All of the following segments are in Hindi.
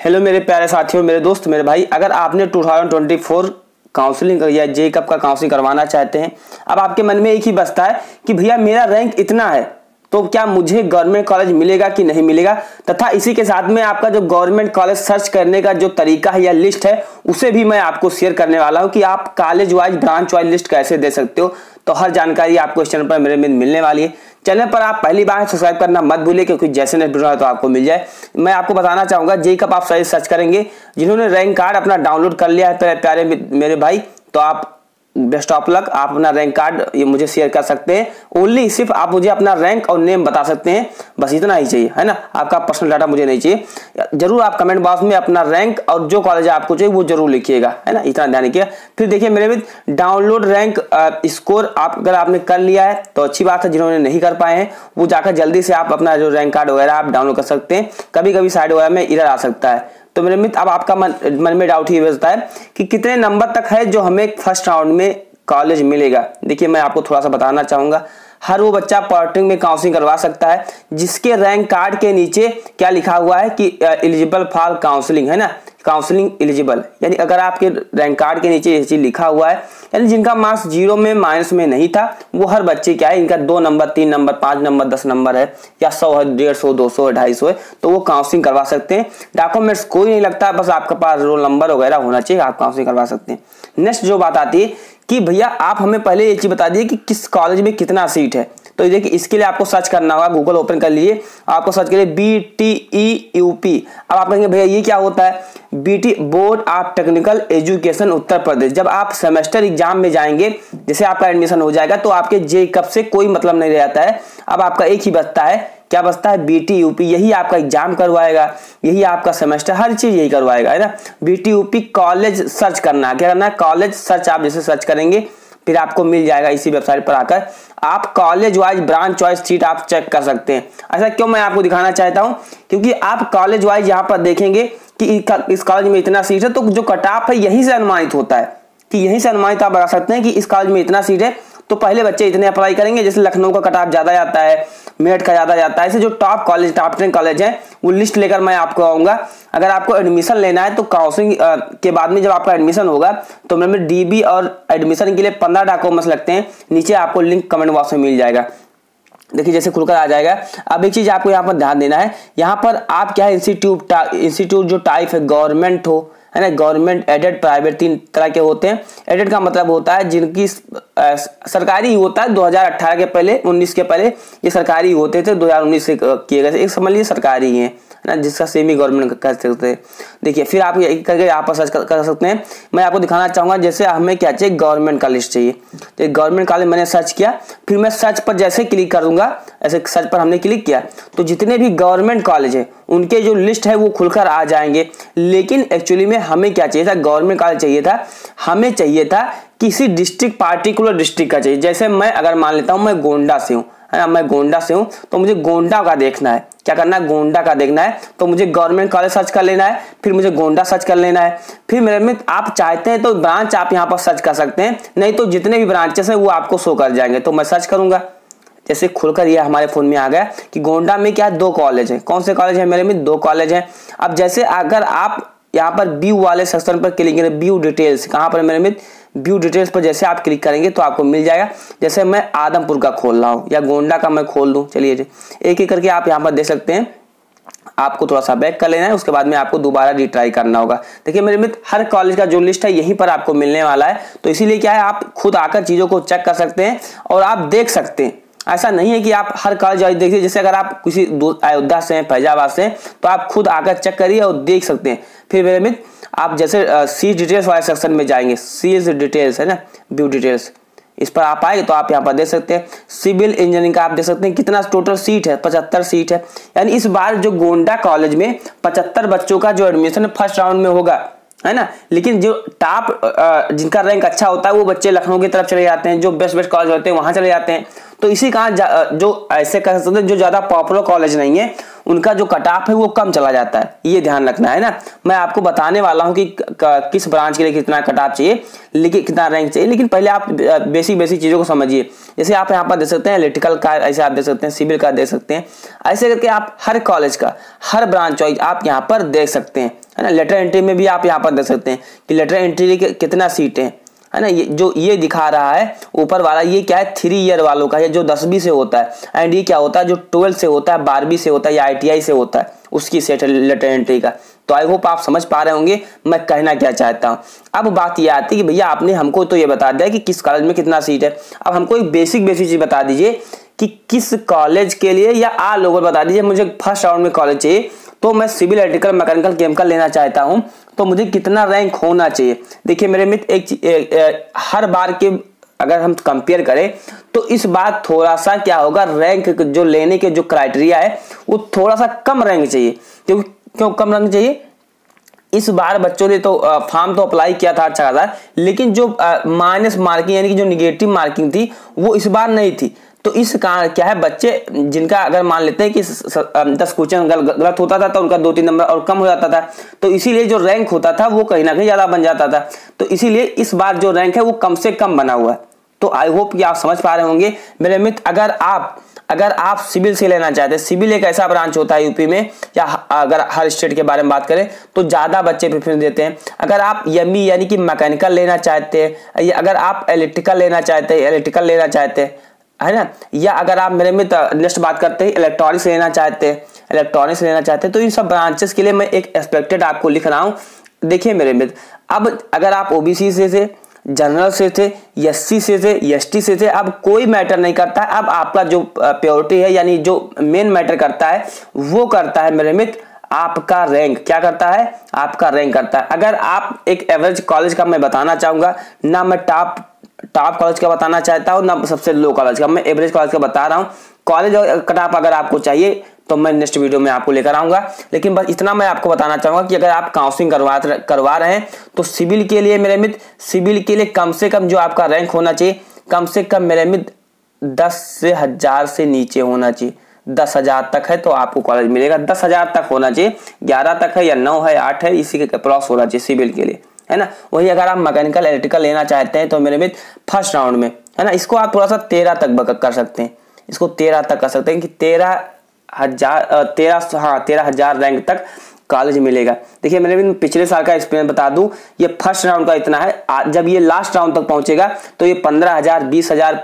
हेलो मेरे प्यारे साथियों, मेरे दोस्त, मेरे भाई, अगर आपने 2024 काउंसलिंग या जे कप का काउंसलिंग करवाना चाहते हैं, अब आपके मन में एक ही बसता है कि भैया मेरा रैंक इतना है तो क्या मुझे गवर्नमेंट कॉलेज मिलेगा कि नहीं मिलेगा, तथा इसी के साथ में आपका जो गवर्नमेंट कॉलेज सर्च करने का जो तरीका है या लिस्ट है उसे भी मैं आपको शेयर करने वाला हूं कि आप college wise branch wise list कैसे दे सकते हो। तो हर जानकारी आपको इस चैनल पर मेरे में मिलने वाली है। चैनल पर आप पहली बार सब्सक्राइब करना मत भूलिए, क्योंकि जैसे नेक्स्ट वीडियो है तो आपको मिल जाए। मैं आपको बताना चाहूंगा जे कप आप सही सर्च करेंगे, जिन्होंने रैंक कार्ड अपना डाउनलोड कर लिया है प्यारे मेरे भाई, तो आप बेस्ट ऑफ लक। आप अपना रैंक कार्ड ये मुझे शेयर कर सकते हैं। ओनली सिर्फ आप मुझे अपना रैंक और नेम बता सकते हैं, बस इतना ही चाहिए, है ना। आपका पर्सनल डाटा मुझे नहीं चाहिए। जरूर आप कमेंट बॉक्स में अपना रैंक और जो कॉलेज आपको चाहिए वो जरूर लिखिएगा, है ना, इतना ध्यान रखिएगा। फिर देखिए मेरे मित्र, डाउनलोड रैंक स्कोर आप अगर आपने कर लिया है तो अच्छी बात है। जिन्होंने नहीं कर पाए हैं वो जाकर जल्दी से आप अपना जो रैंक कार्ड वगैरह आप डाउनलोड कर सकते हैं। कभी कभी साइड वगैरह में एरर आ सकता है। तो मेरे मित्र, अब आपका मन में डाउट ही बचता है कि कितने नंबर तक है जो हमें फर्स्ट राउंड में कॉलेज मिलेगा। देखिए मैं आपको थोड़ा सा बताना चाहूंगा, हर वो बच्चा पॉलिटेक्निक में काउंसलिंग करवा सकता है जिसके रैंक कार्ड के नीचे क्या लिखा हुआ है कि एलिजिबल फॉर काउंसलिंग, है ना, काउंसलिंग एलिजिबल। यानी अगर आपके रैंक कार्ड के नीचे ये चीज लिखा हुआ है, यानी जिनका मार्क्स 0 में माइनस में नहीं था वो हर बच्चे क्या है, इनका 2 नंबर 3 नंबर 5 नंबर 10 नंबर है या 100 है 150 200 250 है, तो वो काउंसलिंग करवा सकते हैं। डॉक्यूमेंट्स कोई नहीं लगता, बस आपके पास रोल नंबर वगैरह होना चाहिए, आप काउंसलिंग करवा सकते हैं। नेक्स्ट जो बात आती है कि भैया आप हमें पहले एक चीज बता दिए कि किस कॉलेज में कितना सीट है। तो देखिए इसके लिए आपको सर्च करना होगा, गूगल ओपन कर लीजिए, आपको सर्च करिए BTEUP। अब आप कहेंगे भैया ये क्या होता है? BT board of technical education Uttar Pradesh. जब आप सेमेस्टर एग्जाम में जाएंगे, जैसे आपका एडमिशन हो जाएगा तो आपके जे कप से कोई मतलब नहीं रहता है। अब आपका एक ही बचता है, क्या बचता है? BTUP। यही आपका एग्जाम करवाएगा, यही आपका सेमेस्टर, हर चीज यही करवाएगा, है ना। BTUP कॉलेज सर्च करना है। क्या करना है? College search. आप जैसे सर्च करेंगे फिर आपको मिल जाएगा इसी वेबसाइट पर आकर। आप college wise branch wise seat आप चेक कर सकते हैं। ऐसा क्यों मैं आपको दिखाना चाहता हूं? क्योंकि आप कॉलेज वाइज यहाँ पर देखेंगे कि इस कॉलेज में इतना सीट है, तो जो कट ऑफ है यहीं से अनुमानित होता है कि यहीं से अनुमानित आप बता सकते हैं कि इस कॉलेज में इतना सीट है तो पहले बच्चे इतने अप्लाई करेंगे। जैसे लखनऊ का कट ऑफ ज्यादा जाता है, मेरठ का ज्यादा जाता है, ऐसे जो टॉप कॉलेज टॉप 10 कॉलेज है वो लिस्ट लेकर मैं आपको आऊंगा। अगर आपको एडमिशन लेना है तो काउंसलिंग के बाद में जब आपका एडमिशन होगा तो मेरे DB और एडमिशन के लिए 15 डॉक्यूमेंट्स लगते हैं। नीचे आपको लिंक कमेंट बॉक्स में मिल जाएगा। देखिए जैसे खुलकर आ जाएगा। अब एक चीज आपको यहाँ पर ध्यान देना है, यहाँ पर आप क्या है, इंस्टीट्यूट जो टाइप है गवर्नमेंट हो, है ना, गवर्नमेंट, एडेड, प्राइवेट, 3 तरह के होते हैं। एडेड का मतलब होता है जिनकी सरकारी ही होता है। 2018 के पहले 19 के पहले ये सरकारी होते थे, 2019 से किए गए थे। एक समझ लीजिए सरकारी ही है ना, जिसका सेमी गवर्नमेंट कर सकते हैं। देखिए फिर आप करके यहाँ पर सर्च कर सकते हैं। मैं आपको दिखाना चाहूंगा, जैसे हमें क्या चाहिए, गवर्नमेंट का लिस्ट चाहिए। तो गवर्नमेंट कॉलेज मैंने सर्च किया, फिर मैं सर्च पर जैसे क्लिक करूंगा, ऐसे सर्च पर हमने क्लिक किया तो जितने भी गवर्नमेंट कॉलेज है उनके जो लिस्ट है वो खुलकर आ जाएंगे। लेकिन एक्चुअली में हमें क्या चाहिए था? गवर्नमेंट कॉलेज चाहिए था। हमें चाहिए था किसी डिस्ट्रिक्ट, पार्टिकुलर डिस्ट्रिक्ट का चाहिए। जैसे मैं अगर मान लेता हूं मैं गोंडा से हूँ, है ना, मैं गोंडा से हूं तो मुझे गोंडा का देखना है। क्या करना है? गोंडा का देखना है। तो मुझे गवर्नमेंट कॉलेज सर्च कर लेना है, फिर मुझे गोंडा सर्च कर लेना है। फिर मेरे में आप चाहते हैं तो ब्रांच आप यहाँ पर सर्च कर सकते हैं, नहीं तो जितने भी ब्रांचेस हैं वो आपको शो कर जाएंगे। तो मैं सर्च करूंगा, जैसे खुलकर ये हमारे फोन में आ गया कि गोंडा में क्या 2 कॉलेज है। कौन से कॉलेज है? मेरे में 2 कॉलेज है। अब जैसे अगर आप यहाँ पर व्यू वाले सेक्शन पर क्लिक करें, व्यू डिटेल्स, कहाँ पर मेरे में व्यू डिटेल्स पर जैसे आप क्लिक करेंगे तो आपको मिल जाएगा। जैसे मैं आदमपुर का खोल रहा हूँ या गोंडा का मैं खोल दूं, चलिए एक एक करके आप यहाँ पर देख सकते हैं। आपको थोड़ा सा बैक कर लेना है, उसके बाद में आपको दोबारा रिट्राई करना होगा। देखिए मेरे मित्र, हर कॉलेज का जो लिस्ट है यहीं पर आपको मिलने वाला है। तो इसीलिए क्या है, आप खुद आकर चीजों को चेक कर सकते हैं और आप देख सकते हैं। ऐसा नहीं है कि आप हर कॉलेज वाइज देखिए। जैसे अगर आप किसी अयोध्या से हैं, फैजाबाद से हैं, तो आप खुद आकर चेक करिए और देख सकते हैं। फिर मेरे मित्र, आप जैसे सीट डिटेल्स वाले सेक्शन में जाएंगे, सीट डिटेल्स है ना, व्यू डिटेल्स, इस पर आप आएंगे तो आप यहाँ पर देख सकते हैं सिविल इंजीनियरिंग का आप देख सकते हैं कितना टोटल सीट है, 75 सीट है। यानी इस बार जो गोंडा कॉलेज में 75 बच्चों का जो एडमिशन फर्स्ट राउंड में होगा, है ना। लेकिन जो टॉप जिनका रैंक अच्छा होता है वो बच्चे लखनऊ की तरफ चले जाते हैं, जो बेस्ट कॉलेज होते हैं वहां चले जाते हैं। तो इसी कारण जो ऐसे कह सकते हैं जो ज़्यादा पॉपुलर कॉलेज नहीं है उनका जो कट ऑफ है वो कम चला जाता है, ये ध्यान रखना है ना। मैं आपको बताने वाला हूँ कि किस ब्रांच के लिए कितना कट ऑफ चाहिए, लेकिन कितना रैंक चाहिए, लेकिन पहले आप बेसिक चीज़ों को समझिए। जैसे आप यहाँ पर देख सकते हैं इलेक्ट्रिकल का, ऐसे आप देख सकते हैं सिविल का देख सकते हैं, ऐसे करके आप हर कॉलेज का हर ब्रांच वाइज आप यहाँ पर देख सकते हैं, है ना। लेटर एंट्री में भी आप यहाँ पर देख सकते हैं कि लेटर एंट्री के कितना सीट है ना। ये जो ये दिखा रहा है ऊपर वाला, ये क्या है 3 ईयर वालों का है, जो 10वीं से होता है। एंड ये क्या होता है जो 12 से होता है, 12वीं से होता है या ITI से होता है, उसकी सेट है लेटर एंट्री का। तो आई होप आप समझ पा रहे होंगे मैं कहना क्या चाहता हूँ। अब बात ये आती है कि भैया आपने हमको तो ये बता दिया कि किस कॉलेज में कितना सीट है, अब हमको एक बेसिक चीज बता दीजिए कि किस कॉलेज के लिए, या आप लोगों बता दीजिए मुझे फर्स्ट राउंड में कॉलेज चाहिए, तो मैं सिविल, इलेक्ट्रिकल, मैकेनिकल, केमिकल लेना चाहता हूं, तो मुझे कितना रैंक होना चाहिए। देखिए मेरे मित्र, हर बार के अगर हम कंपेयर करें तो इस बार थोड़ा सा क्या होगा, रैंक जो लेने के जो क्राइटेरिया है वो थोड़ा सा कम रैंक चाहिए। क्यों कम रैंक चाहिए? इस बार बच्चों ने तो फॉर्म तो अप्लाई किया था अच्छा खासा, लेकिन जो माइनस मार्किंग यानी कि जो निगेटिव मार्किंग थी वो इस बार नहीं थी। तो इस कारण क्या है, बच्चे जिनका अगर मान लेते हैं कि 10 क्वेश्चन गलत होता था तो उनका 2-3 नंबर और कम हो जाता था, तो इसीलिए जो रैंक होता था वो कहीं ना कहीं ज्यादा बन जाता था। तो इसीलिए इस बार जो रैंक है वो कम से कम बना हुआ है। तो आई होप कि आप समझ पा रहे होंगे मेरे मित्र। अगर आप सिविल से लेना चाहते हैं, सिविल एक ऐसा ब्रांच होता है यूपी में, या अगर हर स्टेट के बारे में बात करें तो ज्यादा बच्चे प्रेफरेंस देते हैं। अगर आप एमई यानी कि मैकेनिकल लेना चाहते हैं, या अगर आप इलेक्ट्रिकल लेना चाहते हैं, है ना, या अगर आप मेरे में नेक्स्ट बात करते हैं इलेक्ट्रॉनिक्स लेना चाहते हैं, तो इन सब ब्रांचेस के लिए मैं एक एक्सपेक्टेड आपको लिख रहा हूँ। देखिए मेरे मित्र, अब अगर आप ओबीसी से थे, जनरल से थे, एससी से थे, एसटी से थे, अब कोई मैटर नहीं करता है। अब आपका जो प्योरिटी है यानी जो मेन मैटर करता है वो करता है मेरे मित्र आपका रैंक। क्या करता है? आपका रैंक करता है। अगर आप एक एवरेज कॉलेज का मैं बताना चाहूंगा ना, मैं टॉप कॉलेज का बताना चाहता हूँ ना सबसे लो कॉलेज का, मैं एवरेज कॉलेज का बता रहा हूँ। कॉलेज और कट अगर आपको चाहिए तो मैं नेक्स्ट वीडियो में आपको लेकर आऊंगा, लेकिन बस इतना मैं आपको बताना चाहूंगा कि अगर आप काउंसलिंग करवा रहे हैं तो सिविल के लिए मेरे मित्र, सिविल के लिए कम से कम जो आपका रैंक होना चाहिए, कम से कम मेरे मित्र 10 से 1000 से नीचे होना चाहिए। 10,000 तक है तो आपको कॉलेज मिलेगा, 10,000 तक होना चाहिए। 11 तक है या 9 है 8 है, इसी के क्रॉस होना चाहिए सिविल के लिए, है ना। वही अगर आप मैकेनिकल इलेक्ट्रिकल लेना चाहते हैं तो मेरे मित्र फर्स्ट राउंड में, है ना, इसको आप थोड़ा सा 13 तक कर सकते हैं, इसको 13 तक कर सकते हैं कि 13,000 रैंक तक कॉलेज मिलेगा। देखिए मेरे भी पिछले साल का एक्सपीरियंस बता दूं, ये फर्स्ट राउंड का इतना है। जब ये लास्ट राउंड तक पहुंचेगा तो ये 15,000, 20,000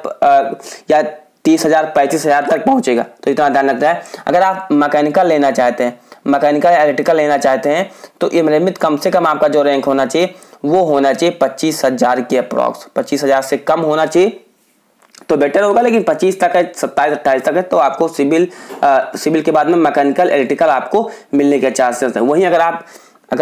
या 30,000, 35,000 तक पहुंचेगा। तो इतना ध्यान रखना है। अगर आप मैकेनिकल लेना चाहते हैं, मैकेनिकल या इलेक्ट्रिकल लेना चाहते हैं, तो ये मेरे मित्र कम से कम आपका जो रैंक होना चाहिए वो होना चाहिए 25,000 के अप्रॉक्स। 25,000 से कम होना चाहिए तो बेटर होगा, लेकिन 25 तक है, 27-28 तक है तो आपको सिविल के बाद में मैकेनिकल इलेक्ट्रिकल आपको मिलने के चांसेस हैं। वहीं अगर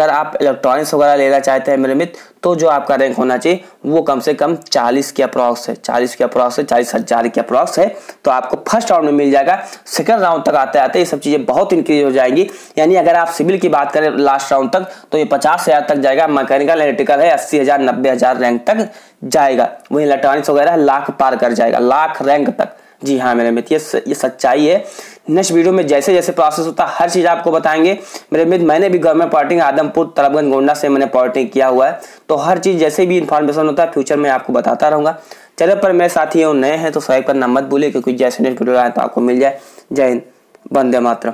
आप इलेक्ट्रॉनिक्स वगैरह लेना चाहते हैं मेरे मित्र, तो जो आपका रैंक होना चाहिए वो कम से कम 40 के अप्रॉक्स है, 40,000 के अप्रॉक्स है, तो आपको फर्स्ट राउंड में मिल जाएगा। सेकंड राउंड तक आते आते ये सब चीज़ें बहुत इंक्रीज हो जाएंगी। यानी अगर आप सिविल की बात करें लास्ट राउंड तक तो ये 50,000 तक जाएगा, मैकेनिकल इलेक्ट्रिकल है 80,000, 90,000 रैंक तक जाएगा। वहीं इलेक्ट्रॉनिक्स वगैरह लाख पार कर जाएगा, लाख रैंक तक। जी हाँ मेरे मित्र, ये सच्चाई है। नेक्स्ट वीडियो में जैसे जैसे प्रोसेस होता है हर चीज़ आपको बताएंगे मेरे मित्र। मैंने भी गवर्नमेंट पॉलिटेक्निक आदमपुर, तलबगंज, गोंडा से मैंने पॉलिटेक्निक किया हुआ है, तो हर चीज़ जैसे भी इन्फॉर्मेशन होता है फ्यूचर में आपको बताता रहूँगा। चलो पर मेरे साथी नए हैं तो सब्सक्राइब करना मत भूलिए, क्योंकि जैसे नेक्स्ट वीडियो आए तो आपको मिल जाए। जय हिंद, वंदे मातरम।